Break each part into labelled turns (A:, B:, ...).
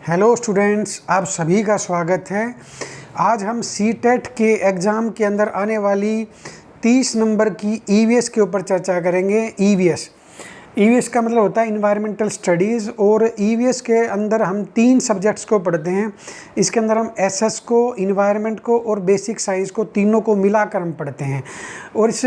A: Hello students, आप सभी का स्वागत है। आज हम सीटेट के एग्ज़ाम के अंदर आने वाली 30 नंबर की ईवीएस के ऊपर चर्चा करेंगे। ईवीएस का मतलब होता है इन्वायरमेंटल स्टडीज़, और ईवीएस के अंदर हम 3 सब्जेक्ट्स को पढ़ते हैं। इसके अंदर हम एसएस को, इन्वायरमेंट को और बेसिक साइंस को, तीनों को मिलाकर हम पढ़ते हैं। और इस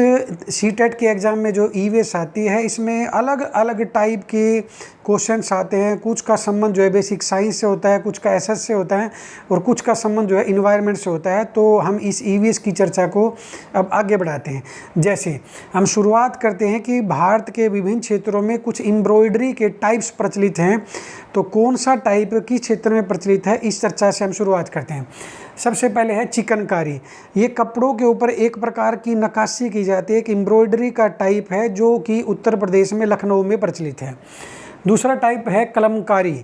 A: सीटेट के एग्ज़ाम में जो ईवीएस आती है, इसमें अलग अलग टाइप के क्वेश्चंस आते हैं। कुछ का संबंध जो है बेसिक साइंस से होता है, कुछ का एसएस से होता है, और कुछ का संबंध जो है इन्वायरमेंट से होता है। तो हम इस ईवीएस की चर्चा को अब आगे बढ़ाते हैं। जैसे हम शुरुआत करते हैं कि भारत के विभिन्न क्षेत्रों में कुछ एम्ब्रॉयडरी के टाइप्स प्रचलित हैं, तो कौन सा टाइप किस क्षेत्र में प्रचलित है, इस चर्चा से हम शुरुआत करते हैं। सबसे पहले है चिकनकारी। ये कपड़ों के ऊपर एक प्रकार की नक्काशी की जाती है, एक एम्ब्रॉयडरी का टाइप है जो कि उत्तर प्रदेश में लखनऊ में प्रचलित है। दूसरा टाइप है कलमकारी,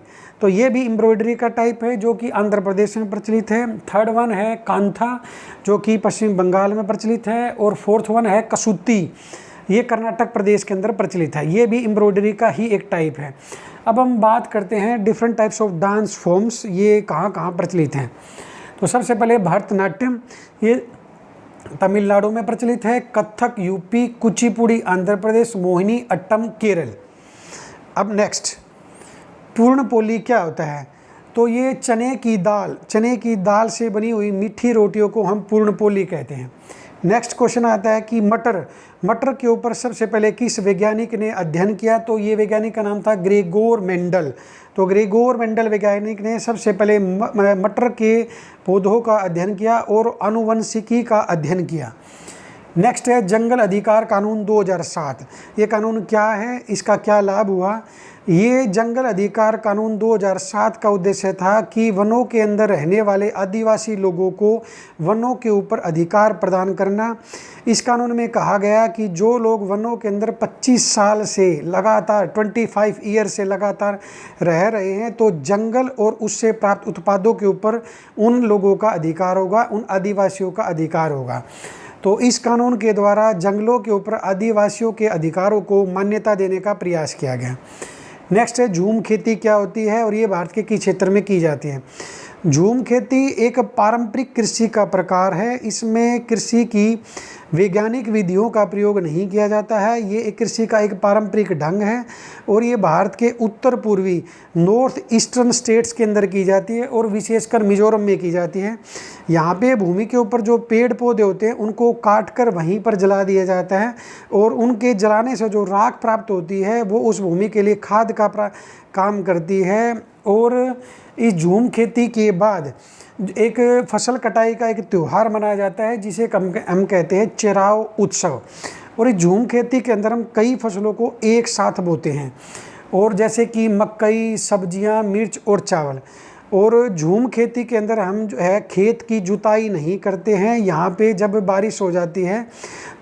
A: तो ये भी एम्ब्रॉयडरी का टाइप है जो कि आंध्र प्रदेश में प्रचलित है। थर्ड वन है कांथा, जो कि पश्चिम बंगाल में प्रचलित है। और फोर्थ वन है कसूती, ये कर्नाटक प्रदेश के अंदर प्रचलित है। ये भी एम्ब्रॉयडरी का ही एक टाइप है। अब हम बात करते हैं different types of dance forms, ये कहाँ कहाँ प्रचलित हैं। तो सबसे पहले भरतनाट्यम, ये तमिलनाडु में प्रचलित है। कथक यूपी, कुचिपुड़ी आंध्र प्रदेश, मोहिनी अट्टम केरल। अब नेक्स्ट, पूर्णपोली क्या होता है? तो ये चने की दाल से बनी हुई मीठी रोटियों को हम पूर्णपोली कहते हैं। नेक्स्ट क्वेश्चन आता है कि मटर के ऊपर सबसे पहले किस वैज्ञानिक ने अध्ययन किया? तो ये वैज्ञानिक का नाम था ग्रेगोर मेंडल। तो ग्रेगोर मेंडल वैज्ञानिक ने सबसे पहले मटर के पौधों का अध्ययन किया और आनुवंशिकी का अध्ययन किया। नेक्स्ट है जंगल अधिकार कानून 2007। ये कानून क्या है, इसका क्या लाभ हुआ? ये जंगल अधिकार कानून 2007 का उद्देश्य था कि वनों के अंदर रहने वाले आदिवासी लोगों को वनों के ऊपर अधिकार प्रदान करना। इस कानून में कहा गया कि जो लोग वनों के अंदर 25 साल से लगातार 25 ईयर से लगातार रह रहे हैं, तो जंगल और उससे प्राप्त उत्पादों के ऊपर उन लोगों का अधिकार होगा, उन आदिवासियों का अधिकार होगा। तो इस कानून के द्वारा जंगलों के ऊपर आदिवासियों के अधिकारों को मान्यता देने का प्रयास किया गया। नेक्स्ट है झूम खेती क्या होती है और ये भारत के किस क्षेत्र में की जाती है? झूम खेती एक पारंपरिक कृषि का प्रकार है। इसमें कृषि की वैज्ञानिक विधियों का प्रयोग नहीं किया जाता है। ये एक कृषि का एक पारंपरिक ढंग है और ये भारत के उत्तर पूर्वी नॉर्थ ईस्टर्न स्टेट्स के अंदर की जाती है और विशेषकर मिजोरम में की जाती है। यहाँ पे भूमि के ऊपर जो पेड़ पौधे होते हैं उनको काट कर वहीं पर जला दिया जाता है, और उनके जलाने से जो राख प्राप्त होती है वो उस भूमि के लिए खाद का काम करती है। और इस झूम खेती के बाद एक फसल कटाई का एक त्यौहार मनाया जाता है जिसे हम कहते हैं चिराव उत्सव। और इस झूम खेती के अंदर हम कई फसलों को एक साथ बोते हैं, और जैसे कि मकई, सब्जियां, मिर्च और चावल। और झूम खेती के अंदर हम जो है खेत की जुताई नहीं करते हैं। यहाँ पे जब बारिश हो जाती है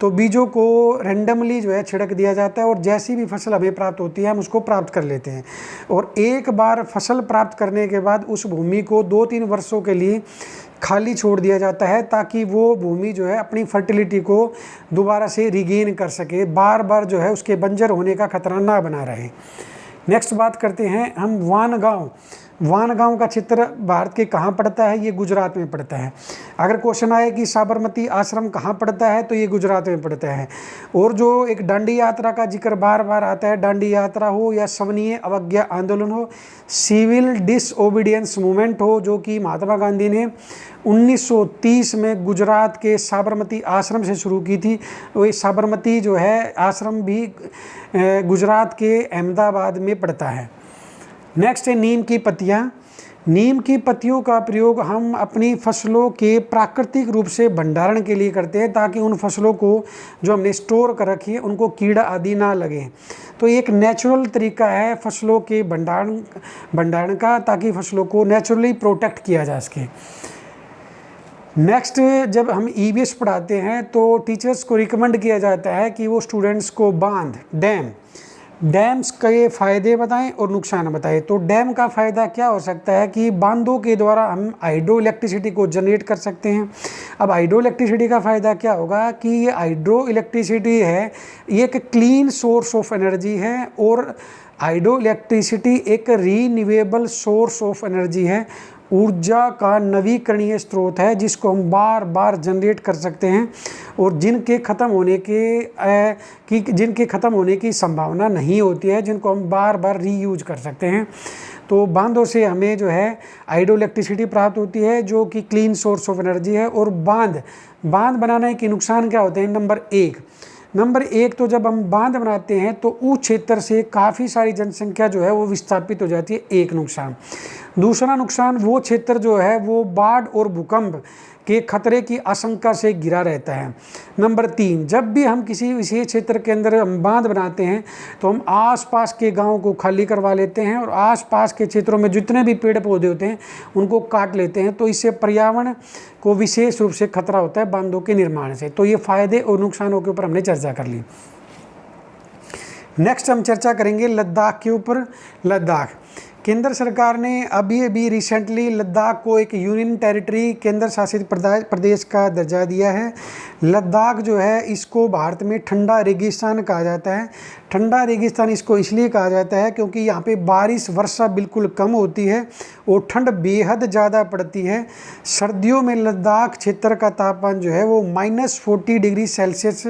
A: तो बीजों को रेंडमली जो है छिड़क दिया जाता है, और जैसी भी फसल हमें प्राप्त होती है हम उसको प्राप्त कर लेते हैं। और एक बार फसल प्राप्त करने के बाद उस भूमि को 2-3 वर्षों के लिए खाली छोड़ दिया जाता है, ताकि वो भूमि जो है अपनी फर्टिलिटी को दोबारा से रिगेन कर सके, बार बार जो है उसके बंजर होने का खतरा ना बना रहे। नेक्स्ट बात करते हैं हम वानगांव का क्षेत्र भारत के कहाँ पड़ता है? ये गुजरात में पड़ता है। अगर क्वेश्चन आए कि साबरमती आश्रम कहाँ पड़ता है, तो ये गुजरात में पड़ता है। और जो एक दांडी यात्रा का जिक्र बार बार आता है, दांडी यात्रा हो या सवनीय अवज्ञा आंदोलन हो, सिविल डिसओबीडियंस मूवमेंट हो, जो कि महात्मा गांधी ने 1930 में गुजरात के साबरमती आश्रम से शुरू की थी। वो साबरमती जो है आश्रम भी गुजरात के अहमदाबाद में पड़ता है। नेक्स्ट है नीम की पत्तियाँ। नीम की पत्तियों का प्रयोग हम अपनी फसलों के प्राकृतिक रूप से भंडारण के लिए करते हैं, ताकि उन फसलों को जो हमने स्टोर कर रखी है उनको कीड़ा आदि ना लगे। तो एक नेचुरल तरीका है फसलों के भंडारण का, ताकि फसलों को नेचुरली प्रोटेक्ट किया जा सके। नेक्स्ट, जब हम ईवीएस पढ़ाते हैं तो टीचर्स को रिकमेंड किया जाता है कि वो स्टूडेंट्स को डैम्स के फ़ायदे बताएं और नुकसान बताएं। तो डैम का फ़ायदा क्या हो सकता है कि बांधों के द्वारा हम हाइड्रो इलेक्ट्रिसिटी को जनरेट कर सकते हैं। अब हाइड्रो इलेक्ट्रिसिटी का फ़ायदा क्या होगा कि ये हाइड्रो इलेक्ट्रिसिटी है, ये एक क्लीन सोर्स ऑफ एनर्जी है, और हाइड्रो इलेक्ट्रिसिटी एक रीन्यूएबल सोर्स ऑफ एनर्जी है, ऊर्जा का नवीकरणीय स्रोत है जिसको हम बार बार जनरेट कर सकते हैं और जिनके ख़त्म होने की संभावना नहीं होती है, जिनको हम बार बार रीयूज कर सकते हैं। तो बांधों से हमें जो है हाइड्रो इलेक्ट्रिसिटी प्राप्त होती है जो कि क्लीन सोर्स ऑफ एनर्जी है। और बांध बनाने के नुकसान क्या होते हैं? नंबर एक तो जब हम बांध बनाते हैं तो उस क्षेत्र से काफ़ी सारी जनसंख्या जो है वो विस्थापित हो जाती है, एक नुकसान। दूसरा नुकसान, वो क्षेत्र जो है वो बाढ़ और भूकंप के खतरे की आशंका से घिरा रहता है। नंबर 3, जब भी हम किसी विशेष क्षेत्र के अंदर हम बांध बनाते हैं तो हम आसपास के गांवों को खाली करवा लेते हैं और आसपास के क्षेत्रों में जितने भी पेड़ पौधे होते हैं उनको काट लेते हैं। तो इससे पर्यावरण को विशेष रूप से खतरा होता है बांधों के निर्माण से। तो ये फायदे और नुकसानों के ऊपर हमने चर्चा कर ली। नेक्स्ट हम चर्चा करेंगे लद्दाख के ऊपर। लद्दाख, केंद्र सरकार ने अभी रिसेंटली लद्दाख को एक यूनियन टेरिटरी, केंद्र शासित प्रदेश का दर्जा दिया है। लद्दाख जो है इसको भारत में ठंडा रेगिस्तान कहा जाता है। ठंडा रेगिस्तान इसको इसलिए कहा जाता है क्योंकि यहाँ पे बारिश वर्षा बिल्कुल कम होती है और ठंड बेहद ज़्यादा पड़ती है। सर्दियों में लद्दाख क्षेत्र का तापमान जो है वो -40 डिग्री सेल्सियस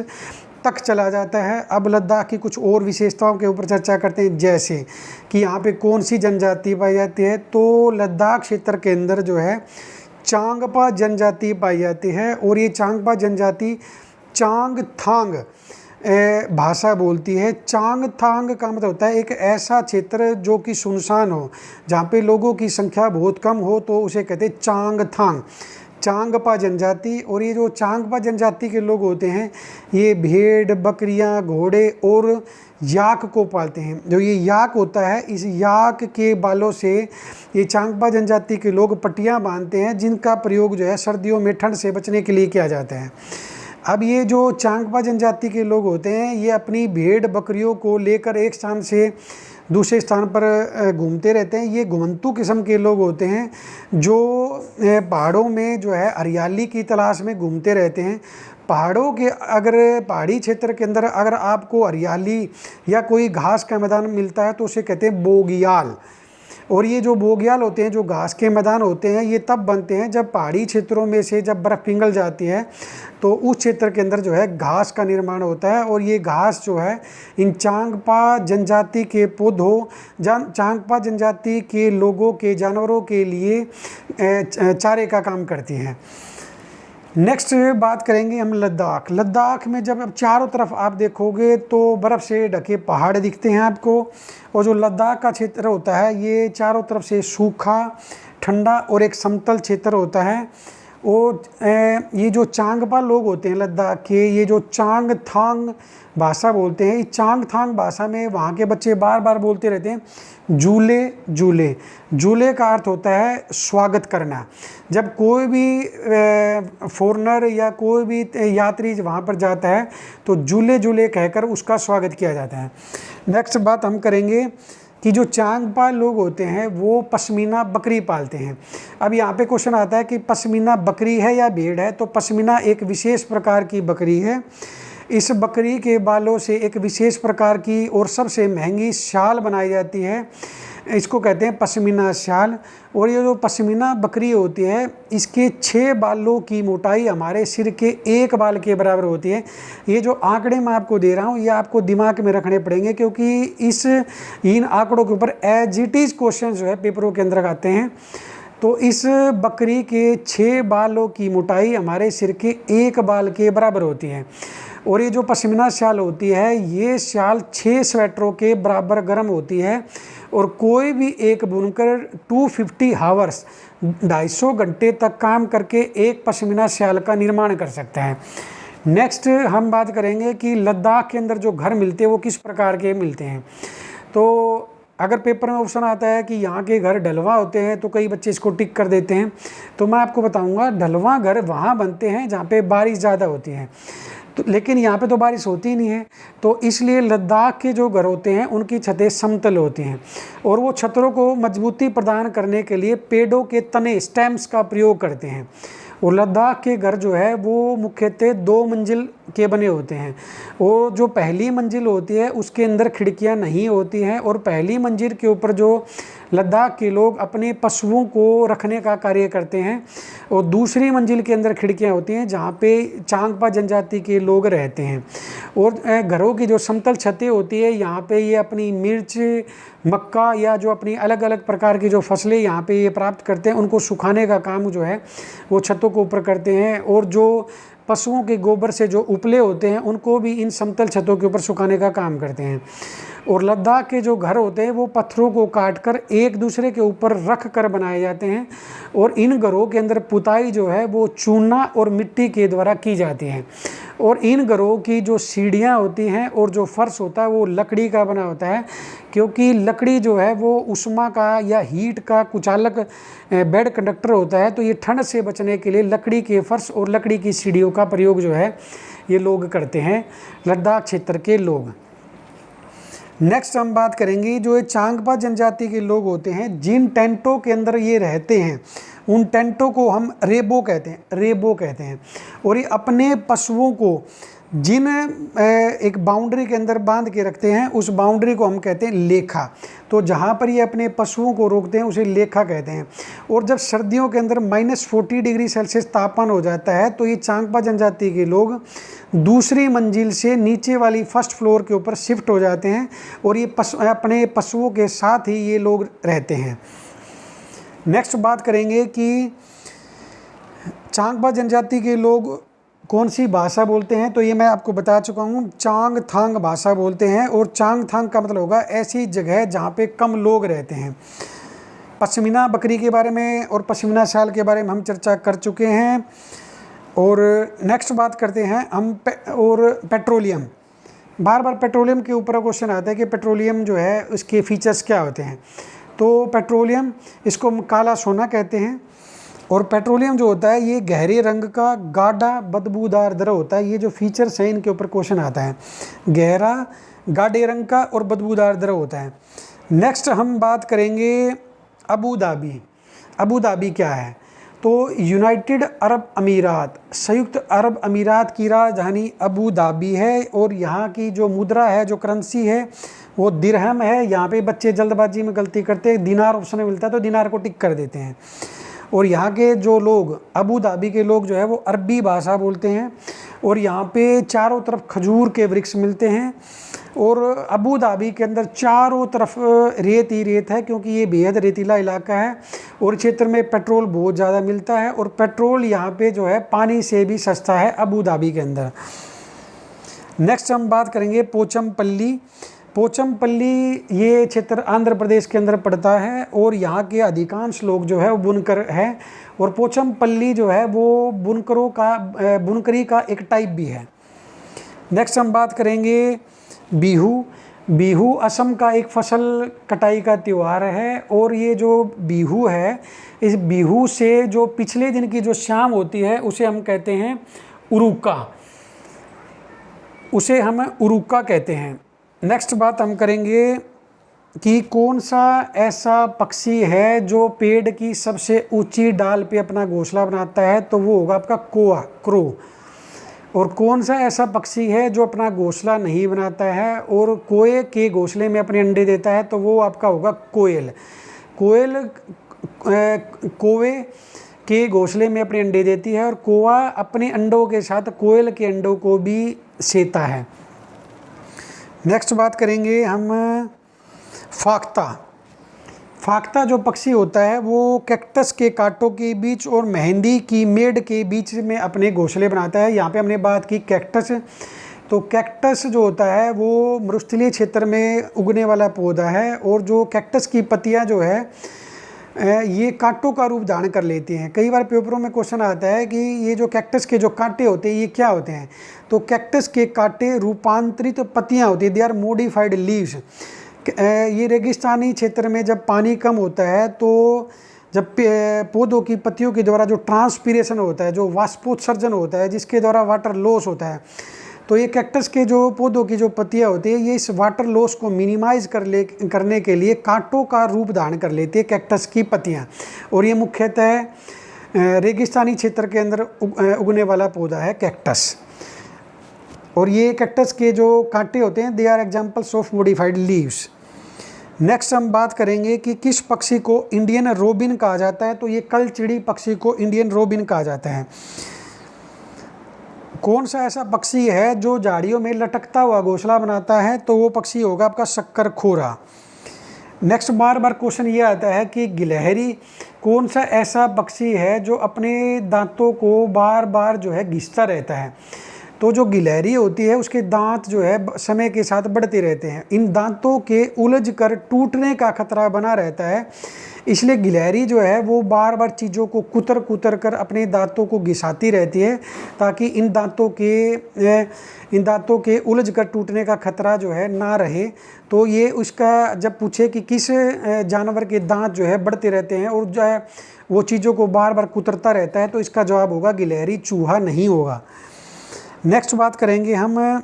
A: तक चला जाता है। अब लद्दाख की कुछ और विशेषताओं के ऊपर चर्चा करते हैं, जैसे कि यहाँ पे कौन सी जनजाति पाई जाती है। तो लद्दाख क्षेत्र के अंदर जो है चांगपा जनजाति पाई जाती है और ये चांगपा जनजाति चांगथांग भाषा बोलती है। चांगथांग का मतलब होता है एक ऐसा क्षेत्र जो कि सुनसान हो, जहाँ पे लोगों की संख्या बहुत कम हो, तो उसे कहते हैं चांगथांग, चांगपा जनजाति। और ये जो चांगपा जनजाति के लोग होते हैं ये भेड़, बकरियां, घोड़े और याक को पालते हैं। जो ये याक होता है, इस याक के बालों से ये चांगपा जनजाति के लोग पट्टियां बांधते हैं, जिनका प्रयोग जो है सर्दियों में ठंड से बचने के लिए किया जाता है। अब ये जो चांगपा जनजाति के लोग होते हैं ये अपनी भेड़ बकरियों को लेकर एक स्थान से दूसरे स्थान पर घूमते रहते हैं। ये घुमंतू किस्म के लोग होते हैं जो पहाड़ों में जो है हरियाली की तलाश में घूमते रहते हैं। पहाड़ी क्षेत्र के अंदर अगर आपको हरियाली या कोई घास का मैदान मिलता है तो उसे कहते हैं बोगियाल। और ये जो बोगियाल होते हैं, जो घास के मैदान होते हैं, ये तब बनते हैं जब पहाड़ी क्षेत्रों में से जब बर्फ़ पिघल जाती है तो उस क्षेत्र के अंदर जो है घास का निर्माण होता है। और ये घास जो है इन चांगपा जनजाति के पौधों, चांगपा जनजाति के लोगों के, जानवरों के लिए चारे का काम करती हैं। नेक्स्ट बात करेंगे हम लद्दाख में जब चारों तरफ आप देखोगे तो बर्फ़ से ढके पहाड़ दिखते हैं आपको। और जो लद्दाख का क्षेत्र होता है ये चारों तरफ से सूखा, ठंडा और एक समतल क्षेत्र होता है। और ये जो चांगपा लोग होते हैं लद्दाख के, ये जो चांगथांग भाषा बोलते हैं, इस चांगथांग भाषा में वहाँ के बच्चे बार बार बोलते रहते हैं झूले झूले। झूले का अर्थ होता है स्वागत करना। जब कोई भी फॉरेनर या कोई भी यात्री वहाँ पर जाता है तो झूले झूले कहकर उसका स्वागत किया जाता है। नेक्स्ट बात हम करेंगे कि जो चांगपा लोग होते हैं वो पश्मीना बकरी पालते हैं। अब यहाँ पे क्वेश्चन आता है कि पश्मीना बकरी है या भेड़ है। तो पश्मीना एक विशेष प्रकार की बकरी है। इस बकरी के बालों से एक विशेष प्रकार की और सबसे महंगी शाल बनाई जाती है, इसको कहते हैं पश्मीना शाल। और ये जो पश्मीना बकरी होती है इसके 6 बालों की मोटाई हमारे सिर के 1 बाल के बराबर होती है। ये जो आंकड़े मैं आपको दे रहा हूँ ये आपको दिमाग में रखने पड़ेंगे क्योंकि इन आंकड़ों के ऊपर एज इट इज़ क्वेश्चन जो है पेपरों के अंदर आते हैं। तो इस बकरी के 6 बालों की मोटाई हमारे सिर के 1 बाल के बराबर होती है। और ये जो पश्मीना शाल होती है ये शाल 6 स्वेटरों के बराबर गर्म होती है। और कोई भी एक बुनकर 250 हावर्स 250 घंटे तक काम करके एक पश्मीना शाल का निर्माण कर सकता है। नेक्स्ट हम बात करेंगे कि लद्दाख के अंदर जो घर मिलते हैं वो किस प्रकार के मिलते हैं। तो अगर पेपर में ऑप्शन आता है कि यहाँ के घर ढलवा होते हैं तो कई बच्चे इसको टिक कर देते हैं। तो मैं आपको बताऊँगा ढलवा घर वहाँ बनते हैं जहाँ पे बारिश ज़्यादा होती है। तो लेकिन यहाँ पे तो बारिश होती ही नहीं है, तो इसलिए लद्दाख के जो घर होते हैं उनकी छतें समतल होती हैं। और वो छतों को मजबूती प्रदान करने के लिए पेड़ों के तने, स्टेम्स का प्रयोग करते हैं। और लद्दाख के घर जो है वो मुख्यतः 2 मंजिल के बने होते हैं, और जो पहली मंजिल होती है उसके अंदर खिड़कियां नहीं होती हैं, और पहली मंजिल के ऊपर जो लद्दाख के लोग अपने पशुओं को रखने का कार्य करते हैं, और दूसरी मंजिल के अंदर खिड़कियां होती हैं जहाँ पे चांगपा जनजाति के लोग रहते हैं। और घरों की जो समतल छतें होती है यहाँ पे ये अपनी मिर्च, मक्का या जो अपनी अलग अलग प्रकार की जो फसलें यहाँ पे ये प्राप्त करते हैं उनको सुखाने का काम जो है वो छतों के ऊपर करते हैं, और जो पशुओं के गोबर से जो उपले होते हैं उनको भी इन समतल छतों के ऊपर सुखाने का काम करते हैं। और लद्दाख के जो घर होते हैं वो पत्थरों को काटकर एक दूसरे के ऊपर रख कर बनाए जाते हैं, और इन घरों के अंदर पुताई जो है वो चूना और मिट्टी के द्वारा की जाती है। और इन घरों की जो सीढ़ियाँ होती हैं और जो फर्श होता है वो लकड़ी का बना होता है, क्योंकि लकड़ी जो है वो उष्मा का या हीट का कुचालक बेड कंडक्टर होता है, तो ये ठंड से बचने के लिए लकड़ी के फर्श और लकड़ी की सीढ़ियों का प्रयोग जो है ये लोग करते हैं, लद्दाख क्षेत्र के लोग। नेक्स्ट हम बात करेंगे जो ये चांगपा जनजाति के लोग होते हैं, जिन टेंटों के अंदर ये रहते हैं उन टेंटों को हम रेबो कहते हैं। और ये अपने पशुओं को जिन एक बाउंड्री के अंदर बांध के रखते हैं उस बाउंड्री को हम कहते हैं लेखा। तो जहाँ पर ये अपने पशुओं को रोकते हैं उसे लेखा कहते हैं। और जब सर्दियों के अंदर -40 डिग्री सेल्सियस तापमान हो जाता है तो ये चांगपा जनजाति के लोग दूसरी मंजिल से नीचे वाली फर्स्ट फ्लोर के ऊपर शिफ्ट हो जाते हैं, और ये अपने पशुओं के साथ ही ये लोग रहते हैं। नेक्स्ट बात करेंगे कि चांगपा जनजाति के लोग कौन सी भाषा बोलते हैं, तो ये मैं आपको बता चुका हूँ, चांगथांग भाषा बोलते हैं। और चांगथांग का मतलब होगा ऐसी जगह जहाँ पे कम लोग रहते हैं। पश्मीना बकरी के बारे में और पश्मीना शाल के बारे में हम चर्चा कर चुके हैं। और नेक्स्ट बात करते हैं हम पेट्रोलियम। बार बार पेट्रोलियम के ऊपर क्वेश्चन आता है कि पेट्रोलियम जो है उसके फीचर्स क्या होते हैं। तो पेट्रोलियम, इसको हम काला सोना कहते हैं। और पेट्रोलियम जो होता है ये गहरे रंग का गाढ़ा बदबूदार द्रव होता है। ये जो फीचर्स हैं इनके ऊपर क्वेश्चन आता है, गहरा गाढ़े रंग का और बदबूदार द्रव होता है। नेक्स्ट हम बात करेंगे अबू धाबी। अबू धाबी क्या है, तो यूनाइटेड अरब अमीरात, संयुक्त अरब अमीरात की राजधानी अबू धाबी है। और यहाँ की जो मुद्रा है, जो करेंसी है वो दिरहम है। यहाँ पे बच्चे जल्दबाजी में गलती करते हैं, दिनार ऑप्शन में मिलता है तो दिनार को टिक कर देते हैं। और यहाँ के जो लोग, अबू धाबी के लोग जो है वो अरबी भाषा बोलते हैं। और यहाँ पे चारों तरफ खजूर के वृक्ष मिलते हैं। और अबू धाबी के अंदर चारों तरफ रेत ही रेत है, क्योंकि ये बेहद रेतीला इलाका है। और क्षेत्र में पेट्रोल बहुत ज़्यादा मिलता है, और पेट्रोल यहाँ पे जो है पानी से भी सस्ता है अबू धाबी के अंदर। नेक्स्ट हम बात करेंगे पोचमपल्ली। पोचमपल्ली ये क्षेत्र आंध्र प्रदेश के अंदर पड़ता है, और यहाँ के अधिकांश लोग जो है वो बुनकर है। और पोचमपल्ली जो है वो बुनकरी का एक टाइप भी है। नेक्स्ट हम बात करेंगे बिहू। बिहू असम का एक फसल कटाई का त्यौहार है। और ये जो बिहू है, इस बिहू से जो पिछले दिन की जो शाम होती है उसे हम कहते हैं उरुका, उसे हम उरुका कहते हैं। नेक्स्ट बात हम करेंगे कि कौन सा ऐसा पक्षी है जो पेड़ की सबसे ऊंची डाल पे अपना घोंसला बनाता है, तो वो होगा आपका कोआ, क्रो। और कौन सा ऐसा पक्षी है जो अपना घोंसला नहीं बनाता है और कोए के घोंसले में अपने अंडे देता है, तो वो आपका होगा कोयल। कोयल कोवे के घोंसले में अपने अंडे देती है, और कोआ अपने अंडों के साथ कोयल के अंडों को भी सेता है। नेक्स्ट बात करेंगे हम फाख्ता। फाख्ता जो पक्षी होता है वो कैक्टस के कांटों के बीच और मेहंदी की मेड़ के बीच में अपने घोंसले बनाता है। यहाँ पे हमने बात की कैक्टस, तो कैक्टस जो होता है वो मरुस्थलीय क्षेत्र में उगने वाला पौधा है। और जो कैक्टस की पत्तियाँ जो है ये कांटों का रूप धारण कर लेती हैं। कई बार पेपरों में क्वेश्चन आता है कि ये जो कैक्टस के जो कांटे होते हैं ये क्या होते हैं, तो कैक्टस के कांटे रूपांतरित पत्तियाँ होती हैं, दे आर मॉडिफाइड लीव्स। ये रेगिस्तानी क्षेत्र में जब पानी कम होता है तो जब पौधों की पत्तियों के द्वारा जो ट्रांसपीरेशन होता है, जो वाष्पोत्सर्जन होता है, जिसके द्वारा वाटर लॉस होता है, तो ये कैक्टस के जो पौधों की जो पत्तियाँ होती है ये इस वाटर लॉस को मिनिमाइज करने के लिए कांटों का रूप धारण कर लेती है कैक्टस की पत्तियाँ। और ये मुख्यतः रेगिस्तानी क्षेत्र के अंदर उगने वाला पौधा है कैक्टस। और ये कैक्टस के जो कांटे होते हैं they are examples of modified leaves. Next हम बात करेंगे कि किस पक्षी को इंडियन रोबिन कहा जाता है। तो ये कलचिड़ी पक्षी को इंडियन रोबिन कहा जाता है। कौन सा ऐसा पक्षी है जो झाड़ियों में लटकता हुआ घोंसला बनाता है? तो वो पक्षी होगा आपका शक्करखोरा। नेक्स्ट बार बार क्वेश्चन ये आता है कि गिलहरी कौन सा ऐसा पक्षी है जो अपने दांतों को बार बार जो है घिसता रहता है? तो जो गिलहरी होती है उसके दांत जो है समय के साथ बढ़ते रहते हैं। इन दांतों के उलझ कर टूटने का खतरा बना रहता है, इसलिए गिलहरी जो है वो बार बार चीज़ों को कुतर कुतर कर अपने दांतों को घिसाती रहती है ताकि इन दांतों के उलझ कर टूटने का खतरा जो है ना रहे। तो ये उसका जब पूछे कि किस जानवर के दांत जो है बढ़ते रहते हैं और जो है वो चीज़ों को बार बार कुतरता रहता है, तो इसका जवाब होगा गिलहरी, चूहा नहीं होगा। नेक्स्ट बात करेंगे हम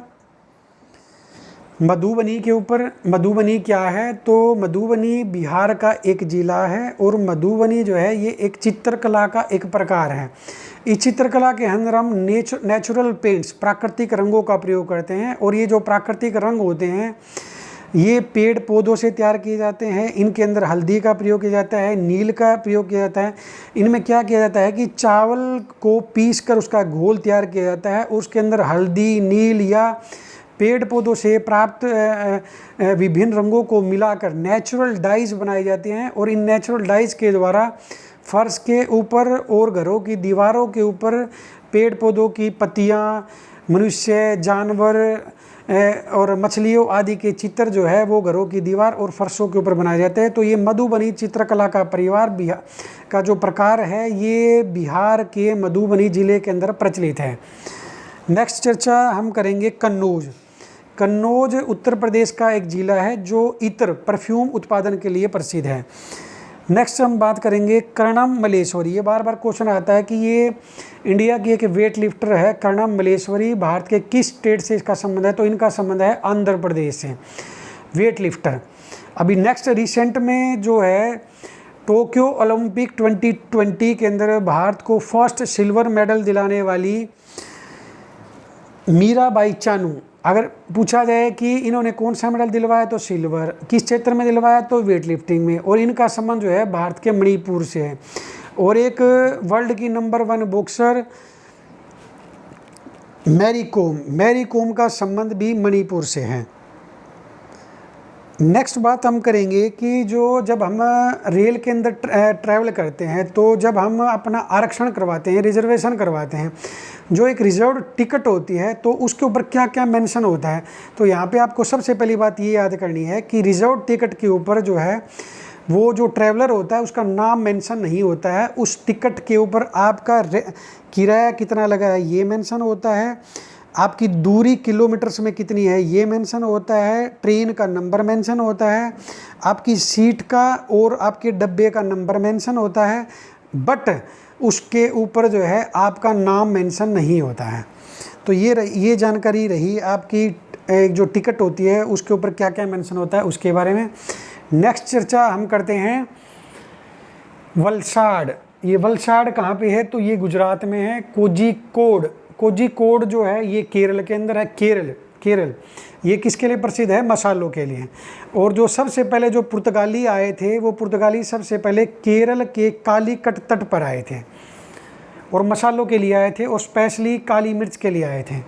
A: मधुबनी के ऊपर। मधुबनी क्या है? तो मधुबनी बिहार का एक ज़िला है और मधुबनी जो है ये एक चित्रकला का एक प्रकार है। इस चित्रकला के अंदर हम नेचुरल पेंट्स, प्राकृतिक रंगों का प्रयोग करते हैं। और ये जो प्राकृतिक रंग होते हैं ये पेड़ पौधों से तैयार किए जाते हैं। इनके अंदर हल्दी का प्रयोग किया जाता है, नील का प्रयोग किया जाता है। इनमें क्या किया जाता है कि चावल को पीस कर उसका घोल तैयार किया जाता है, उसके अंदर हल्दी, नील या पेड़ पौधों से प्राप्त विभिन्न रंगों को मिलाकर नेचुरल डाइज बनाए जाते हैं। और इन नेचुरल डाइज के द्वारा फर्श के ऊपर और घरों की दीवारों के ऊपर पेड़ पौधों की पत्तियाँ, मनुष्य, जानवर और मछलियों आदि के चित्र जो है वो घरों की दीवार और फर्शों के ऊपर बनाए जाते हैं। तो ये मधुबनी चित्रकला का परिवार बिहार का जो प्रकार है ये बिहार के मधुबनी ज़िले के अंदर प्रचलित है। नेक्स्ट चर्चा हम करेंगे कन्नौज। कन्नौज उत्तर प्रदेश का एक ज़िला है जो इत्र, परफ्यूम उत्पादन के लिए प्रसिद्ध है। नेक्स्ट हम बात करेंगे कर्णम मलेश्वरी। ये बार बार क्वेश्चन आता है कि ये इंडिया की एक वेट लिफ्टर है। कर्णम मलेश्वरी भारत के किस स्टेट से इसका संबंध है? तो इनका संबंध है आंध्र प्रदेश से, वेट लिफ्टर। अभी नेक्स्ट रिसेंट में जो है टोक्यो ओलंपिक 2020 के अंदर भारत को फर्स्ट सिल्वर मेडल दिलाने वाली मीराबाई चानू, अगर पूछा जाए कि इन्होंने कौन सा मेडल दिलवाया तो सिल्वर, किस क्षेत्र में दिलवाया तो वेट लिफ्टिंग में। और इनका संबंध जो है भारत के मणिपुर से है। और एक वर्ल्ड की नंबर 1 बॉक्सर मैरी कॉम का संबंध भी मणिपुर से है। नेक्स्ट बात हम करेंगे कि जब हम रेल के अंदर ट्रैवल करते हैं तो जब हम अपना आरक्षण करवाते हैं, रिजर्वेशन करवाते हैं, जो एक रिजर्व टिकट होती है तो उसके ऊपर क्या क्या मेंशन होता है। तो यहाँ पे आपको सबसे पहली बात ये याद करनी है कि रिजर्व टिकट के ऊपर जो है वो जो ट्रैवलर होता है उसका नाम मेंशन नहीं होता है। उस टिकट के ऊपर आपका किराया कितना लगा है ये मेंशन होता है, आपकी दूरी किलोमीटर्स में कितनी है ये मेंशन होता है, ट्रेन का नंबर मेंशन होता है, आपकी सीट का और आपके डब्बे का नंबर मेंशन होता है, बट उसके ऊपर जो है आपका नाम मेंशन नहीं होता है। तो ये जानकारी रही आपकी जो टिकट होती है उसके ऊपर क्या क्या मेंशन होता है उसके बारे में। नेक्स्ट चर्चा हम करते हैं वलसाड। ये वलसाड कहाँ पे है? तो ये गुजरात में है। कोझिकोड जो है ये केरल के अंदर है। केरल ये किसके लिए प्रसिद्ध है? मसालों के लिए। और जो सबसे पहले जो पुर्तगाली आए थे वो पुर्तगाली सबसे पहले केरल के कालीकट तट पर आए थे और मसालों के लिए आए थे और स्पेशली काली मिर्च के लिए आए थे।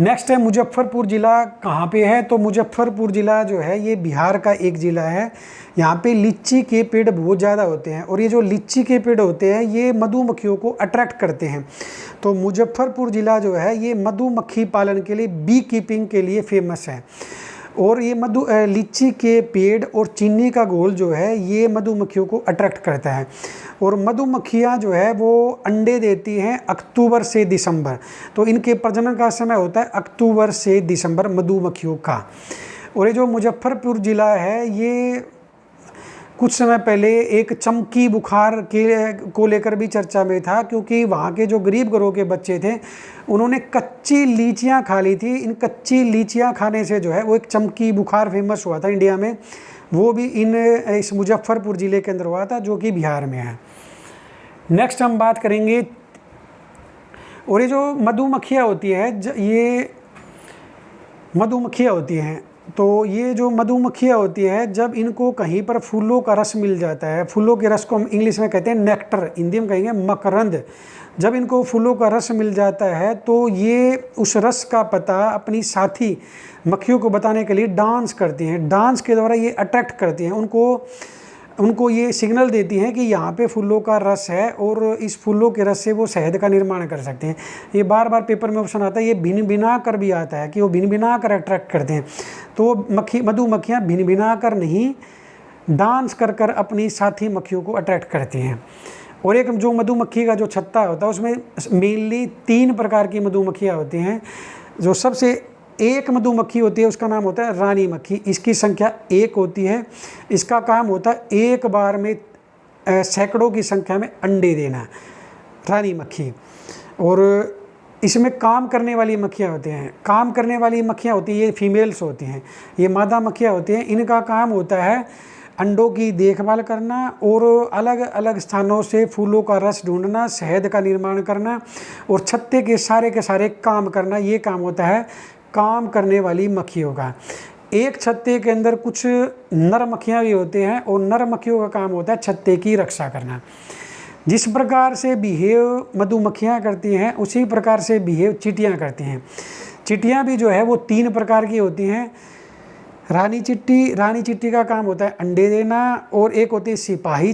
A: नेक्स्ट है मुजफ्फरपुर ज़िला कहाँ पे है? तो मुजफ्फरपुर ज़िला जो है ये बिहार का एक ज़िला है। यहाँ पे लीची के पेड़ बहुत ज़्यादा होते हैं और ये जो लीची के पेड़ होते हैं ये मधुमक्खियों को अट्रैक्ट करते हैं। तो मुजफ्फरपुर ज़िला जो है ये मधुमक्खी पालन के लिए, बी कीपिंग के लिए फेमस है। और ये लीची के पेड़ और चीनी का घोल जो है ये मधुमक्खियों को अट्रैक्ट करता है। और मधुमक्खियाँ जो है वो अंडे देती हैं अक्टूबर से दिसंबर। तो इनके प्रजनन का समय होता है अक्टूबर से दिसंबर मधुमक्खियों का। और ये जो मुजफ्फरपुर ज़िला है ये कुछ समय पहले एक चमकी बुखार को लेकर भी चर्चा में था, क्योंकि वहाँ के जो गरीब घरों के बच्चे थे उन्होंने कच्ची लीचियाँ खा ली थी। इन कच्ची लीचियाँ खाने से जो है वो एक चमकी बुखार फेमस हुआ था इंडिया में। वो भी इस मुजफ्फरपुर ज़िले के अंदर हुआ था जो कि बिहार में है। नेक्स्ट हम बात करेंगे, और ये जो मधुमक्खियाँ होती है ये मधुमक्खियाँ होती हैं, तो ये जो मधुमक्खियाँ होती है जब इनको कहीं पर फूलों का रस मिल जाता है, फूलों के रस को हम इंग्लिश में कहते हैं नेक्टर, हिंदी में कहेंगे मकरंद। जब इनको फूलों का रस मिल जाता है तो ये उस रस का पता अपनी साथी मक्खियों को बताने के लिए डांस करती हैं। डांस के द्वारा ये अट्रैक्ट करती हैं, उनको ये सिग्नल देती हैं कि यहाँ पे फूलों का रस है, और इस फूलों के रस से वो शहद का निर्माण कर सकते हैं। ये बार बार पेपर में ऑप्शन आता है, ये भिन भिना कर भी आता है कि वो भिन भिना कर अट्रैक्ट करते हैं। तो मधुमक्खियाँ भिन भिना कर नहीं, डांस कर कर अपनी साथी मक्खियों को अट्रैक्ट करती हैं। और एक जो मधुमक्खी का जो छत्ता होता है उसमें मेनली 3 प्रकार की मधुमक्खियाँ होती हैं। जो सबसे एक मधुमक्खी होती है उसका नाम होता है रानी मक्खी, इसकी संख्या 1 होती है। इसका काम होता है एक बार में सैकड़ों की संख्या में अंडे देना, रानी मक्खी। और इसमें काम करने वाली मक्खियाँ होती हैं, काम करने वाली मक्खियाँ होती हैं, ये फीमेल्स होती हैं, ये मादा मक्खियाँ होती हैं। इनका काम होता है अंडों की देखभाल करना और अलग अलग स्थानों से फूलों का रस ढूंढना, शहद का निर्माण करना और छत्ते के सारे काम करना। ये काम होता है काम करने वाली मक्खियों का। एक छत्ते के अंदर कुछ नर मक्खियाँ भी होते हैं और नर मक्खियों का काम होता है छत्ते की रक्षा करना। जिस प्रकार से बिहेव मधुमक्खियाँ करती हैं उसी प्रकार से बिहेव चींटियाँ करती हैं। चींटियाँ भी जो है वो 3 प्रकार की होती हैं। रानी चिट्टी का काम होता है अंडे देना, और एक होती है सिपाही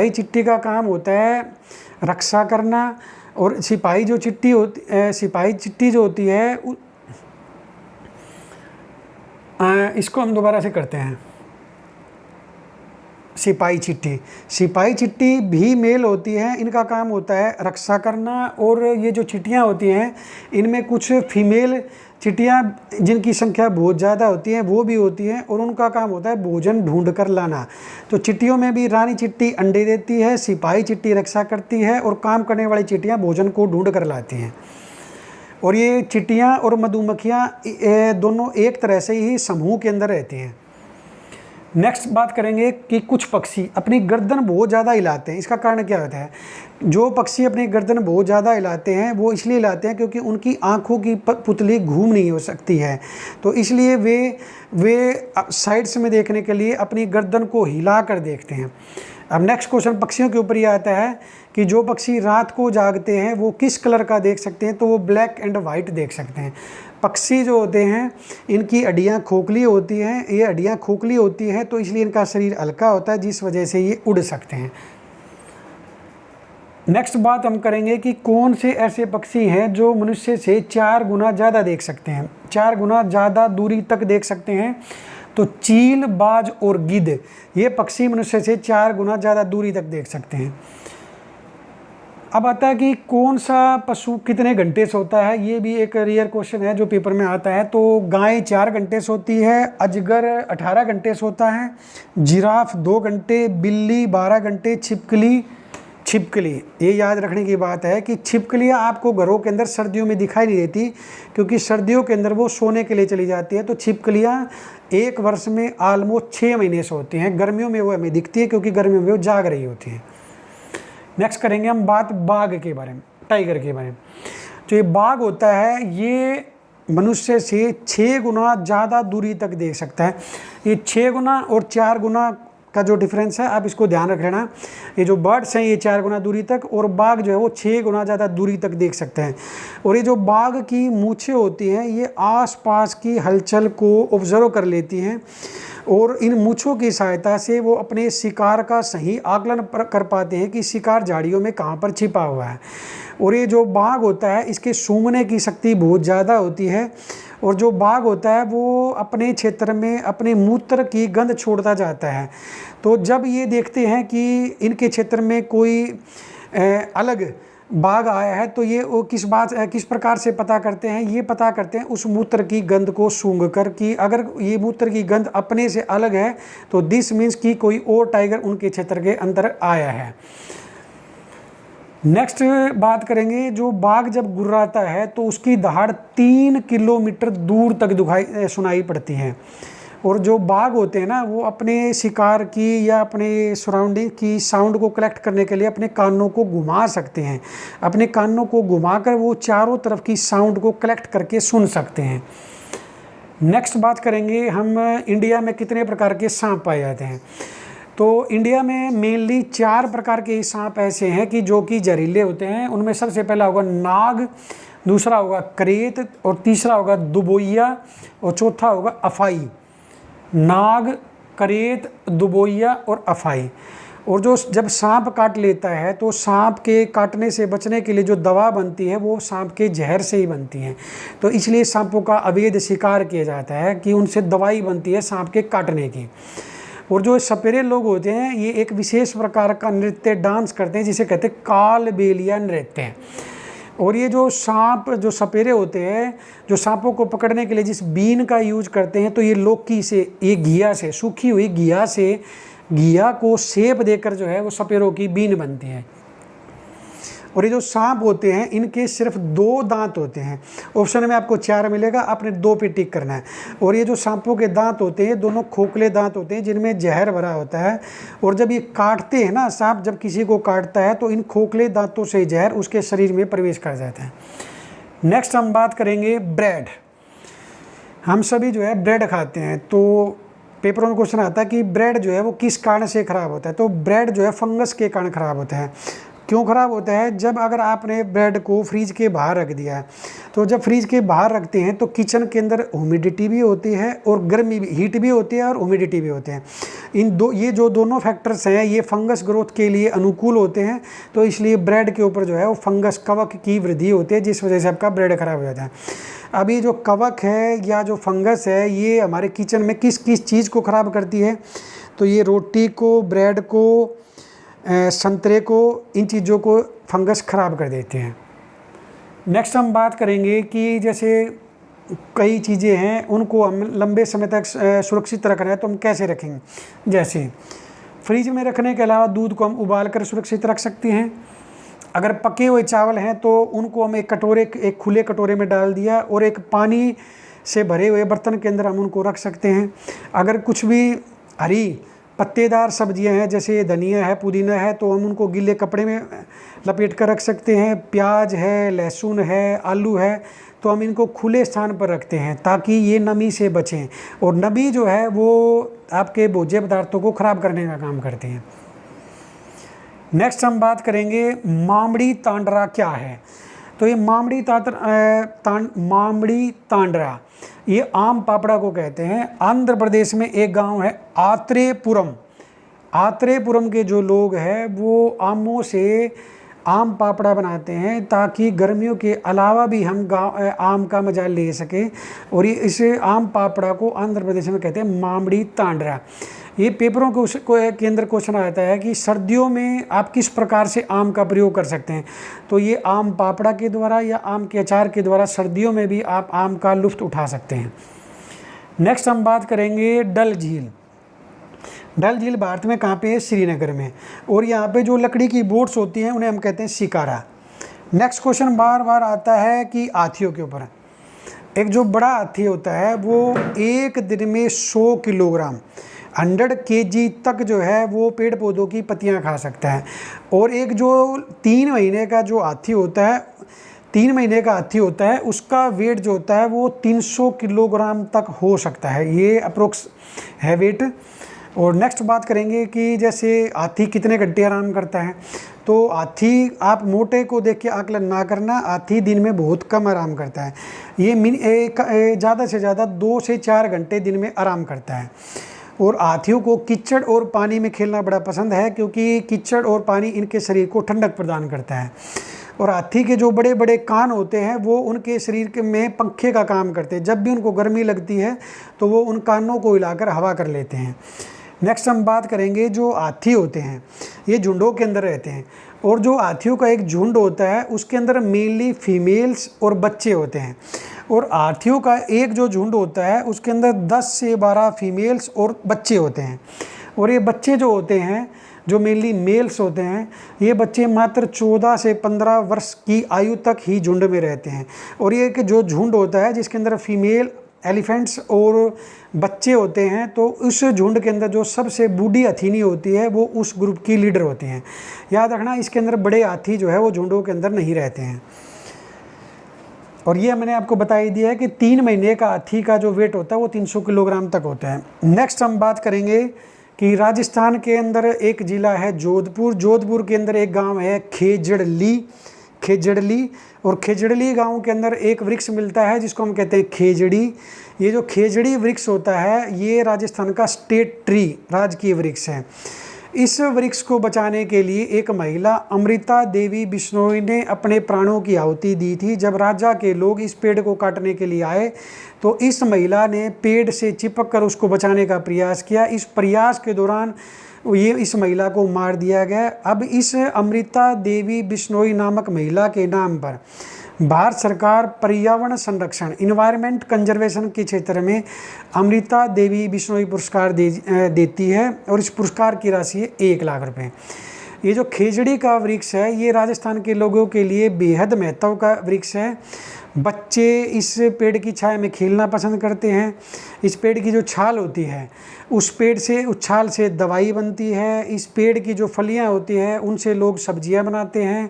A: चिट्टी का काम होता है रक्षा करना। और सिपाही चिट्टी जो होती है इसको हम दोबारा से करते हैं। सिपाही चिट्टी भी मेल होती है, इनका काम होता है रक्षा करना। और ये जो चिट्टियाँ होती हैं इनमें कुछ फीमेल चिट्टियाँ जिनकी संख्या बहुत ज़्यादा होती है वो भी होती हैं, और उनका काम होता है भोजन ढूंढ कर लाना। तो चिट्टियों में भी रानी चिट्टी अंडे देती है, सिपाही चिट्टी रक्षा करती है, और काम करने वाली चिट्टियाँ भोजन को ढूंढ कर लाती हैं। और ये चिट्टियाँ और मधुमक्खियाँ दोनों एक तरह से ही समूह के अंदर रहती हैं। नेक्स्ट बात करेंगे कि कुछ पक्षी अपनी गर्दन बहुत ज़्यादा हिलाते हैं। इसका कारण क्या होता है? जो पक्षी अपनी गर्दन बहुत ज़्यादा हिलाते हैं वो इसलिए हिलाते हैं क्योंकि उनकी आँखों की पुतली घूम नहीं हो सकती है, तो इसलिए वे साइड्स में देखने के लिए अपनी गर्दन को हिला कर देखते हैं। अब नेक्स्ट क्वेश्चन पक्षियों के ऊपर ये आता है कि जो पक्षी रात को जागते हैं वो किस कलर का देख सकते हैं? तो वो ब्लैक एंड वाइट देख सकते हैं। पक्षी जो होते हैं इनकी हड्डियाँ खोखली होती हैं, ये हड्डियाँ खोखली होती हैं तो इसलिए इनका शरीर हल्का होता है जिस वजह से ये उड़ सकते हैं। नेक्स्ट बात हम करेंगे कि कौन से ऐसे पक्षी हैं जो मनुष्य से 4 गुना ज़्यादा देख सकते हैं, 4 गुना ज़्यादा दूरी तक देख सकते हैं। तो चील, बाज और गिद्ध ये पक्षी मनुष्य से 4 गुना ज़्यादा दूरी तक देख सकते हैं। अब आता है कि कौन सा पशु कितने घंटे सोता है, ये भी एक रेयर क्वेश्चन है जो पेपर में आता है। तो गाय 4 घंटे सोती है, अजगर 18 घंटे सोता है, जिराफ 2 घंटे, बिल्ली 12 घंटे, छिपकली ये याद रखने की बात है कि छिपकलियाँ आपको घरों के अंदर सर्दियों में दिखाई नहीं देती क्योंकि सर्दियों के अंदर वो सोने के लिए चली जाती है। तो छिपकलियाँ 1 वर्ष में ऑलमोस्ट 6 महीने सोती हैं। गर्मियों में वो हमें दिखती है क्योंकि गर्मियों में वो जाग रही होती हैं। नेक्स्ट करेंगे हम बात बाघ के बारे में, टाइगर के बारे में। जो ये बाघ होता है ये मनुष्य से 6 गुना ज़्यादा दूरी तक देख सकता है। ये 6 गुना और 4 गुना का जो डिफरेंस है आप इसको ध्यान रख लेना। ये जो बर्ड्स हैं ये 4 गुना दूरी तक और बाघ जो है वो 6 गुना ज़्यादा दूरी तक देख सकते हैं। और ये जो बाघ की मूंछें होती हैं ये आसपास की हलचल को ऑब्जर्व कर लेती हैं और इन मूंछों की सहायता से वो अपने शिकार का सही आकलन कर पाते हैं कि शिकार झाड़ियों में कहाँ पर छिपा हुआ है। और ये जो बाघ होता है इसके सूंघने की शक्ति बहुत ज़्यादा होती है और जो बाघ होता है वो अपने क्षेत्र में अपने मूत्र की गंध छोड़ता जाता है। तो जब ये देखते हैं कि इनके क्षेत्र में कोई अलग बाघ आया है तो ये वो किस प्रकार से पता करते हैं, ये पता करते हैं उस मूत्र की गंध को सूंघ कर कि अगर ये मूत्र की गंध अपने से अलग है तो दिस मीन्स कि कोई और टाइगर उनके क्षेत्र के अंदर आया है। नेक्स्ट बात करेंगे जो बाघ जब गुर्राता है तो उसकी दहाड़ 3 किलोमीटर दूर तक सुनाई पड़ती है और जो बाघ होते हैं ना, वो अपने शिकार की या अपने सराउंडिंग की साउंड को कलेक्ट करने के लिए अपने कानों को घुमा सकते हैं। अपने कानों को घुमाकर वो चारों तरफ की साउंड को कलेक्ट करके सुन सकते हैं। नेक्स्ट बात करेंगे हम, इंडिया में कितने प्रकार के सांप पाए जाते हैं। तो इंडिया में मेनली 4 प्रकार के सांप ऐसे हैं कि जो कि जहरीले होते हैं। उनमें सबसे पहला होगा नाग, दूसरा होगा करेत, और तीसरा होगा दुबोइया, और चौथा होगा अफाई। नाग, करेत, दुबोइया और अफाई। और जो जब सांप काट लेता है तो सांप के काटने से बचने के लिए जो दवा बनती है वो सांप के जहर से ही बनती है। तो इसलिए सांपों का अवैध शिकार किया जाता है कि उनसे दवाई बनती है सांप के काटने की। और जो सपेरे लोग होते हैं ये एक विशेष प्रकार का नृत्य डांस करते हैं जिसे कहते हैं कालबेलिया नृत्य। और ये जो सांप, जो सपेरे होते हैं, जो सांपों को पकड़ने के लिए जिस बीन का यूज करते हैं, तो ये लौकी से, ये घिया से, सूखी हुई घिया से, घिया को सेप देकर जो है वो सपेरों की बीन बनती है। और ये जो सांप होते हैं इनके सिर्फ 2 दांत होते हैं। ऑप्शन में आपको 4 मिलेगा, आपने 2 पे टिक करना है। और ये जो सांपों के दांत होते हैं दोनों खोखले दांत होते हैं जिनमें जहर भरा होता है। और जब ये काटते हैं ना, सांप जब किसी को काटता है तो इन खोखले दांतों से जहर उसके शरीर में प्रवेश कर जाता है। नेक्स्ट हम बात करेंगे ब्रेड। हम सभी जो है ब्रेड खाते हैं, तो पेपरों में क्वेश्चन आता है कि ब्रेड जो है वो किस कारण से ख़राब होता है। तो ब्रेड जो है फंगस के कारण ख़राब होता है। क्यों ख़राब होता है? जब अगर आपने ब्रेड को फ्रीज के बाहर रख दिया, तो जब फ्रीज के बाहर रखते हैं तो किचन के अंदर ह्यूमिडिटी भी होती है और गर्मी भी, हीट भी होती है और ह्यूमिडिटी भी होते हैं। ये जो दोनों फैक्टर्स हैं ये फंगस ग्रोथ के लिए अनुकूल होते हैं। तो इसलिए ब्रेड के ऊपर जो है वो फंगस, कवक की वृद्धि होती है, जिस वजह से आपका ब्रेड ख़राब हो जाता है। अभी जो कवक है या जो फंगस है ये हमारे किचन में किस किस चीज़ को ख़राब करती है? तो ये रोटी को, ब्रेड को, संतरे को, इन चीज़ों को फंगस ख़राब कर देते हैं। नेक्स्ट हम बात करेंगे कि जैसे कई चीज़ें हैं उनको हम लंबे समय तक सुरक्षित रखना है तो हम कैसे रखेंगे। जैसे फ्रिज में रखने के अलावा दूध को हम उबाल कर सुरक्षित रख सकते हैं। अगर पके हुए चावल हैं तो उनको हम एक खुले कटोरे में डाल दिया और एक पानी से भरे हुए बर्तन के अंदर हम उनको रख सकते हैं। अगर कुछ भी हरी पत्तेदार सब्जियां हैं जैसे धनिया है, पुदीना है, तो हम उनको गीले कपड़े में लपेट कर रख सकते हैं। प्याज है, लहसुन है, आलू है, तो हम इनको खुले स्थान पर रखते हैं ताकि ये नमी से बचें। और नमी जो है वो आपके भोज्य पदार्थों को ख़राब करने का काम करते हैं। नेक्स्ट हम बात करेंगे मामड़ी तांडरा क्या है। तो ये मामड़ी तांडरा ये आम पापड़ा को कहते हैं। आंध्र प्रदेश में एक गांव है आत्रेयपुरम। आत्रेयपुरम के जो लोग हैं वो आमों से आम पापड़ा बनाते हैं ताकि गर्मियों के अलावा भी हम आम का मजा ले सकें। और ये इसे आम पापड़ा को आंध्र प्रदेश में कहते हैं मामड़ी तांडरा। ये पेपरों के अंदर क्वेश्चन आता है कि सर्दियों में आप किस प्रकार से आम का प्रयोग कर सकते हैं। तो ये आम पापड़ा के द्वारा या आम के अचार के द्वारा सर्दियों में भी आप आम का लुत्फ़ उठा सकते हैं। नेक्स्ट हम बात करेंगे डल झील। डल झील भारत में कहाँ पे है? श्रीनगर में। और यहाँ पे जो लकड़ी की बोट्स होती हैं उन्हें हम कहते हैं शिकारा। नेक्स्ट क्वेश्चन बार बार आता है कि हाथियों के ऊपर। एक जो बड़ा हाथी होता है वो एक दिन में 100 किलोग्राम 100 kg तक जो है वो पेड़ पौधों की पत्तियां खा सकता है। और एक जो 3 महीने का जो हाथी होता है, 3 महीने का हाथी होता है, उसका वेट जो होता है वो 300 किलोग्राम तक हो सकता है। ये अप्रोक्स है वेट। और नेक्स्ट बात करेंगे कि जैसे हाथी कितने घंटे आराम करता है। तो हाथी, आप मोटे को देख के आकलन ना करना, हाथी दिन में बहुत कम आराम करता है। ये ज़्यादा से ज़्यादा 2 से 4 घंटे दिन में आराम करता है। और हाथियों को कीचड़ और पानी में खेलना बड़ा पसंद है क्योंकि कीचड़ और पानी इनके शरीर को ठंडक प्रदान करता है। और हाथी के जो बड़े बड़े कान होते हैं वो उनके शरीर में पंखे का काम करते हैं। जब भी उनको गर्मी लगती है तो वो उन कानों को हिलाकर हवा कर लेते हैं। नेक्स्ट हम बात करेंगे जो हाथी होते हैं ये झुंडों के अंदर रहते हैं। और जो हाथियों का एक झुंड होता है उसके अंदर मेनली फीमेल्स और बच्चे होते हैं। और हाथियों का एक जो झुंड होता है उसके अंदर 10 से 12 फीमेल्स और बच्चे होते हैं। और ये बच्चे जो होते हैं, जो मेनली मेल्स होते हैं, ये बच्चे मात्र 14 से 15 वर्ष की आयु तक ही झुंड में रहते हैं। और ये कि जो झुंड होता है जिसके अंदर फीमेल एलिफेंट्स और बच्चे होते हैं, तो उस झुंड के अंदर जो सबसे बूढ़ी हथीनी होती है वो उस ग्रुप की लीडर होती हैं। याद रखना, इसके अंदर बड़े हाथी जो है वो झुंडों के अंदर नहीं रहते हैं। और ये मैंने आपको बता ही दिया है कि 3 महीने का हाथी का जो वेट होता है वो 300 किलोग्राम तक होता है। नेक्स्ट हम बात करेंगे कि राजस्थान के अंदर एक ज़िला है जोधपुर। जोधपुर के अंदर एक गांव है खेजड़ली, और खेजड़ली गांव के अंदर एक वृक्ष मिलता है जिसको हम कहते हैं खेजड़ी। ये जो खेजड़ी वृक्ष होता है ये राजस्थान का स्टेट ट्री, राजकीय वृक्ष है। इस वृक्ष को बचाने के लिए एक महिला अमृता देवी बिश्नोई ने अपने प्राणों की आहुति दी थी। जब राजा के लोग इस पेड़ को काटने के लिए आए तो इस महिला ने पेड़ से चिपक कर उसको बचाने का प्रयास किया। इस प्रयास के दौरान ये इस महिला को मार दिया गया। अब इस अमृता देवी बिश्नोई नामक महिला के नाम पर भारत सरकार पर्यावरण संरक्षण, इन्वायरमेंट कंजर्वेशन के क्षेत्र में अमृता देवी बिश्नोई पुरस्कार देती है, और इस पुरस्कार की राशि है 1 लाख रुपए। ये जो खेजड़ी का वृक्ष है ये राजस्थान के लोगों के लिए बेहद महत्व का वृक्ष है। बच्चे इस पेड़ की छाया में खेलना पसंद करते हैं। इस पेड़ की जो छाल होती है उस छाल से दवाई बनती है। इस पेड़ की जो फलियां होती हैं उनसे लोग सब्जियां बनाते हैं,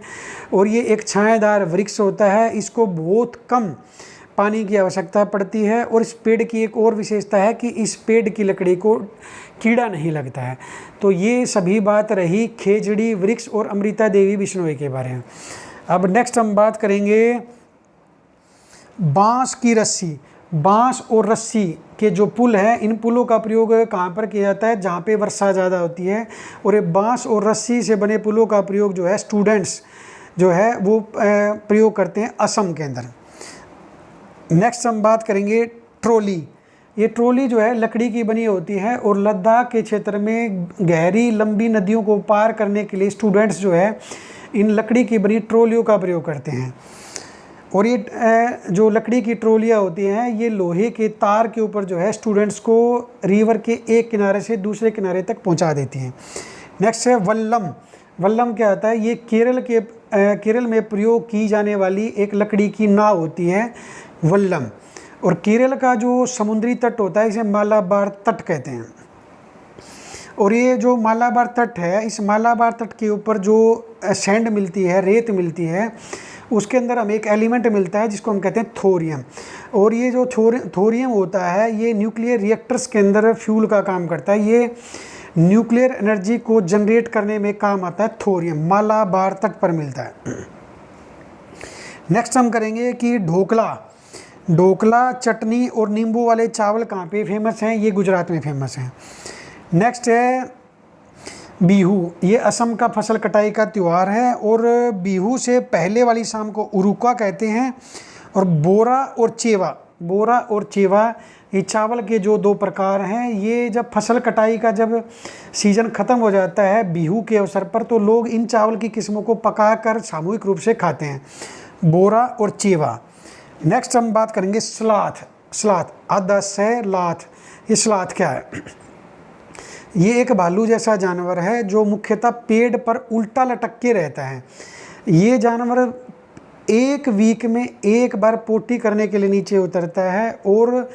A: और ये एक छायादार वृक्ष होता है। इसको बहुत कम पानी की आवश्यकता पड़ती है, और इस पेड़ की एक और विशेषता है कि इस पेड़ की लकड़ी को कीड़ा नहीं लगता है। तो ये सभी बात रही खेजड़ी वृक्ष और अमृता देवी बिश्नोई के बारे में। अब नेक्स्ट हम बात करेंगे बांस की रस्सी। बांस और रस्सी के जो पुल हैं, इन पुलों का प्रयोग कहाँ पर किया जाता है? जहाँ पे वर्षा ज़्यादा होती है। और ये बांस और रस्सी से बने पुलों का प्रयोग जो है स्टूडेंट्स जो है वो प्रयोग करते हैं असम के अंदर। नेक्स्ट हम बात करेंगे ट्रॉली। ये ट्रॉली जो है लकड़ी की बनी होती है, और लद्दाख के क्षेत्र में गहरी लंबी नदियों को पार करने के लिए स्टूडेंट्स जो है इन लकड़ी की बनी ट्रॉलियों का प्रयोग करते हैं। और ये जो लकड़ी की ट्रॉलियाँ होती हैं ये लोहे के तार के ऊपर जो है स्टूडेंट्स को रिवर के एक किनारे से दूसरे किनारे तक पहुंचा देती हैं। नेक्स्ट है वल्लम। वल्लम क्या होता है? ये केरल में प्रयोग की जाने वाली एक लकड़ी की नाव होती है वल्लम। और केरल का जो समुद्री तट होता है इसे मालाबार तट कहते हैं। और ये जो मालाबार तट है, इस मालाबार तट के ऊपर जो सैंड मिलती है, रेत मिलती है, उसके अंदर हमें एक एलिमेंट मिलता है जिसको हम कहते हैं थोरियम। और ये जो थोरियम होता है ये न्यूक्लियर रिएक्टर्स के अंदर फ्यूल का काम करता है। ये न्यूक्लियर एनर्जी को जनरेट करने में काम आता है थोरियम। मालाबार तट पर मिलता है। नेक्स्ट हम करेंगे कि ढोकला चटनी और नींबू वाले चावल कहाँ पे फेमस हैं? ये गुजरात में फेमस हैं। नेक्स्ट है बिहू। ये असम का फसल कटाई का त्यौहार है, और बिहू से पहले वाली शाम को उरुका कहते हैं। और बोरा और चेवा ये चावल के जो 2 प्रकार हैं। ये जब फसल कटाई का जब सीज़न ख़त्म हो जाता है बिहू के अवसर पर, तो लोग इन चावल की किस्मों को पकाकर सामूहिक रूप से खाते हैं, बोरा और चेवा। नेक्स्ट हम बात करेंगे स्लाथ। आधा से लाथ। ये स्लाथ क्या है? ये एक भालू जैसा जानवर है जो मुख्यतः पेड़ पर उल्टा लटक के रहता है। ये जानवर 1 वीक में 1 बार पोटी करने के लिए नीचे उतरता है, और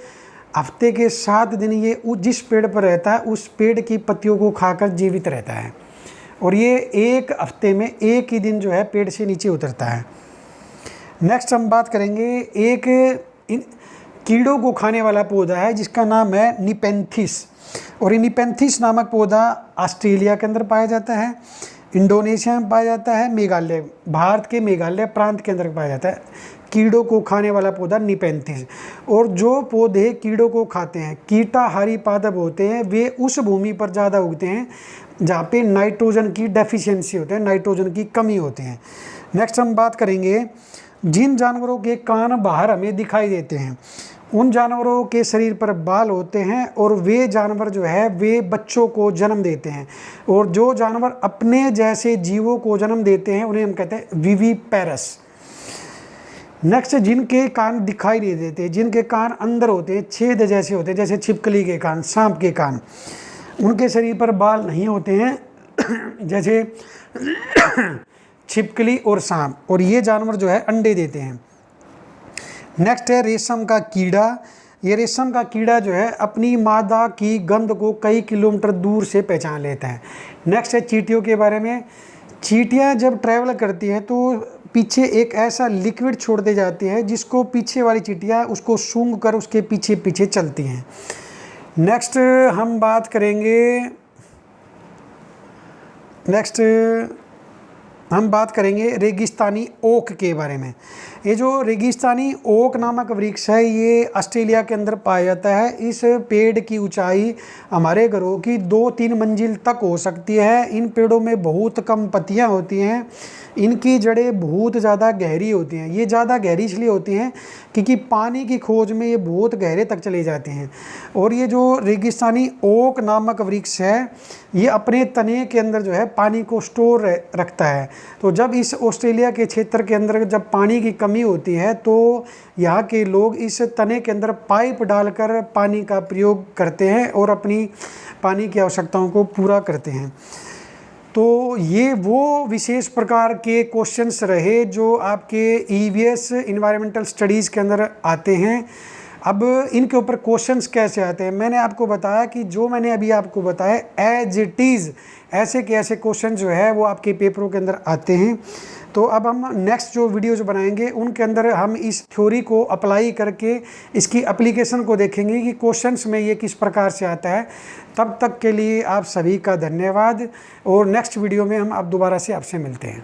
A: हफ्ते के 7 दिन ये जिस पेड़ पर रहता है उस पेड़ की पत्तियों को खाकर जीवित रहता है। और ये 1 हफ्ते में 1 ही दिन जो है पेड़ से नीचे उतरता है। नेक्स्ट हम बात करेंगे एक कीड़ों को खाने वाला पौधा है जिसका नाम है निपेंथिस। और ये निपेंथिस नामक पौधा ऑस्ट्रेलिया के अंदर पाया जाता है, इंडोनेशिया में पाया जाता है, भारत के मेघालय प्रांत के अंदर पाया जाता है। कीड़ों को खाने वाला पौधा निपेंथिस। और जो पौधे कीड़ों को खाते हैं, कीटाहारी पादप होते हैं, वे उस भूमि पर ज़्यादा उगते हैं जहाँ पे नाइट्रोजन की डेफिशिएंसी होते हैं, नाइट्रोजन की कमी होती है। नेक्स्ट हम बात करेंगे जिन जानवरों के कान बाहर हमें दिखाई देते हैं उन जानवरों के शरीर पर बाल होते हैं, और वे जानवर जो है वे बच्चों को जन्म देते हैं। और जो जानवर अपने जैसे जीवों को जन्म देते हैं उन्हें हम कहते हैं विविपेरस। नेक्स्ट, जिनके कान दिखाई नहीं देते, जिनके कान अंदर होते हैं, छेद जैसे होते हैं, जैसे छिपकली के कान, सांप के कान, उनके शरीर पर बाल नहीं होते हैं जैसे छिपकली और सांप, और ये जानवर जो है अंडे देते हैं। नेक्स्ट है रेशम का कीड़ा। ये रेशम का कीड़ा जो है अपनी मादा की गंध को कई किलोमीटर दूर से पहचान लेता है। नेक्स्ट है चींटियों के बारे में। चींटियाँ जब ट्रैवल करती हैं तो पीछे एक ऐसा लिक्विड छोड़ दे जाती है जिसको पीछे वाली चींटियाँ उसको सूंघ कर उसके पीछे पीछे चलती हैं। नेक्स्ट हम बात करेंगे रेगिस्तानी ओक के बारे में। ये जो रेगिस्तानी ओक नामक वृक्ष है ये ऑस्ट्रेलिया के अंदर पाया जाता है। इस पेड़ की ऊंचाई हमारे घरों की 2-3 मंजिल तक हो सकती है। इन पेड़ों में बहुत कम पत्तियां होती हैं। इनकी जड़ें बहुत ज़्यादा गहरी होती हैं। ये ज़्यादा गहरी इसलिए होती हैं क्योंकि पानी की खोज में ये बहुत गहरे तक चले जाते हैं। और ये जो रेगिस्तानी ओक नामक वृक्ष है ये अपने तने के अंदर जो है पानी को स्टोर रखता है। तो जब इस ऑस्ट्रेलिया के क्षेत्र के अंदर जब पानी की कमी होती है तो यहाँ के लोग इस तने के अंदर पाइप डालकर पानी का प्रयोग करते हैं और अपनी पानी की आवश्यकताओं को पूरा करते हैं। तो ये वो विशेष प्रकार के क्वेश्चंस रहे जो आपके ईवीएस एनवायरमेंटल स्टडीज़ के अंदर आते हैं। अब इनके ऊपर क्वेश्चंस कैसे आते हैं, मैंने आपको बताया कि जो मैंने अभी आपको बताया एज इट इज़ ऐसे के ऐसे क्वेश्चन जो है वो आपके पेपरों के अंदर आते हैं। तो अब हम नेक्स्ट जो वीडियोज़ बनाएंगे उनके अंदर हम इस थ्योरी को अप्लाई करके इसकी एप्लीकेशन को देखेंगे कि क्वेश्चंस में ये किस प्रकार से आता है। तब तक के लिए आप सभी का धन्यवाद और नेक्स्ट वीडियो में हम अब दोबारा से आपसे मिलते हैं।